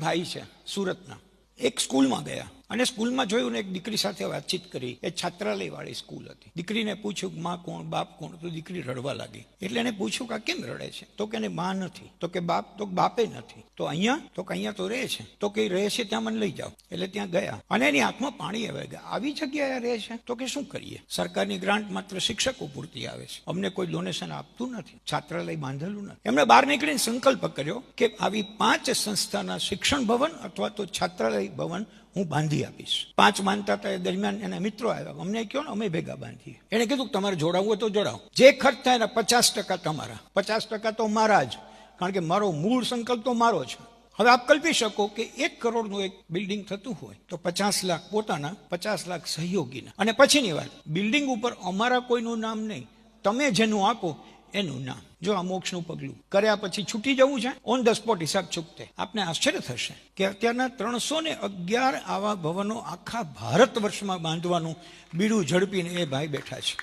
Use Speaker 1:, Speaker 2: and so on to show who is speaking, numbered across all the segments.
Speaker 1: ભાઈ છે સુરતના, એક સ્કૂલમાં ગયા અને સ્કૂલમાં જોયું ને એક દીકરી સાથે વાતચીત કરી. એ છાત્રાલય વાળી સ્કૂલ હતી. દીકરીને પૂછ્યું માં કોણ બાપ કોણ, તો દીકરી રડવા લાગી. એટલે એને પૂછ્યું કે કેમ રડે છે? તો કે એને માં નથી. તો કે બાપે નથી. તો અહીંયા તો રહે છે. તો કે રહે છે ત્યાં મને લઈ જાઓ. એટલે ત્યાં ગયા અને એની આંખમાં પાણી આવી ગયા. આવી જગ્યાએ રહે છે તો કે શું કરીએ? સરકારની ગ્રાન્ટ માત્ર શિક્ષકો પૂરતી આવે છે, અમને કોઈ ડોનેશન આપતું નથી, છાત્રાલય બાંધેલું નથી. એમણે બહાર નીકળીને સંકલ્પ કર્યો કે આવી 5 સંસ્થાના શિક્ષણ ભવન અથવા તો છાત્રાલય ભવન હું બાંધી આપીશ. 5 બાંધતા હતા. એ દરમિયાન એના મિત્રો આવ્યા, અમને કહો ને અમે ભેગા બાંધીએ. એને કીધું કે તમારે જોડાવવું હોય તો જોડાવો, જે ખર્ચ થાય એના 50% તમારા, 50% તો મારા જ, કારણ કે મારો મૂળ સંકલ્પ તો મારો છે. હવે આપ કલ્પી શકો કે 1 કરોડનું એક બિલ્ડિંગ થતું હોય તો 50 લાખ પોતાના, 50 લાખ સહયોગીના. અને પછીની વાત, બિલ્ડિંગ ઉપર અમારા કોઈનું નામ નહીં, તમે જેનું આપો એનું નામ. જો આ મોક્ષનું પગલું કર્યા પછી છૂટી જવું છે, ઓન ધ સ્પોટ હિસાબ ચૂકતે. આપને આશ્ચર્ય થશે કે અત્યારના 311 આવા ભવનો આખા ભારત વર્ષમાં બાંધવાનું બીડું ઝડપીને એ ભાઈ બેઠા છે.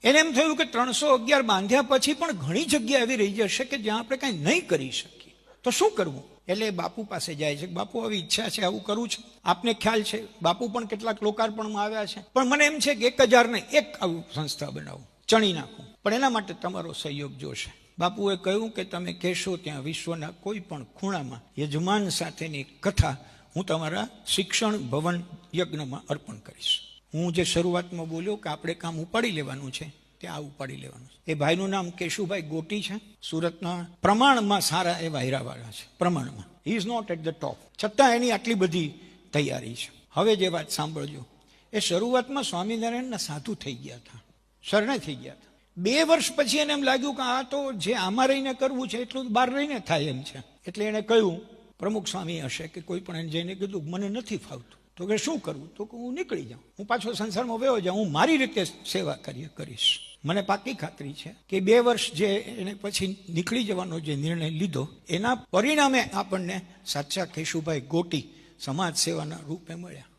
Speaker 1: એને એમ થયું કે 311 બાંધ્યા પછી પણ ઘણી જગ્યા એવી રહી જશે કે જ્યાં આપણે કાંઈ નહીં કરી શકીએ, તો શું કરવું? એટલે બાપુ પાસે જાય છે. બાપુ આવી ઈચ્છા છે, આવું કરવું છે. આપને ખ્યાલ છે બાપુ પણ કેટલાક લોકાર્પણમાં આવ્યા છે, પણ મને એમ છે કે 1001 આવું સંસ્થા બનાવું, ચણી નાખું, પણ એના માટે તમારો સહયોગ જોશે. બાપુએ કહ્યું કે તમે કહેશો ત્યાં વિશ્વના કોઈ પણ ખૂણામાં યજમાન સાથેની કથા હું તમારા શિક્ષણ ભવન યજ્ઞમાં અર્પણ કરીશ. હું જે શરૂઆતમાં બોલ્યો કે આપણે કામ ઉપાડી લેવાનું છે, ત્યાં ઉપાડી લેવાનું છે. એ ભાઈનું નામ કેશુભાઈ ગોટી છે. સુરતના પ્રમાણમાં સારા એવા હીરાવાળા છે, પ્રમાણમાં. He is not at the top, છતાં એની આટલી બધી તૈયારી છે. હવે જે વાત સાંભળજો, એ શરૂઆતમાં સ્વામિનારાયણના સાધુ થઈ ગયા હતા, શરણે થઈ ગયા હતા. 2 વર્ષ પછી એને એમ લાગ્યું કે આ તો જે આમાં રહીને કરવું છે એટલું બહાર રહીને થાય એમ છે. એટલે એને કહ્યું, પ્રમુખ સ્વામી હશે કે કોઈ પણ એને જઈને કીધું મને નથી ફાવતું. તો કે શું કરવું? તો કે હું નીકળી જાઉં, હું પાછો સંસારમાં વયો જાઉં, હું મારી રીતે સેવા કરીશ. મને પાકી ખાતરી છે કે 2 વર્ષ જે એને પછી નીકળી જવાનો જે નિર્ણય લીધો એના પરિણામે આપણને સાચા કેશુભાઈ ગોટી સમાજ સેવાના રૂપે મળ્યા.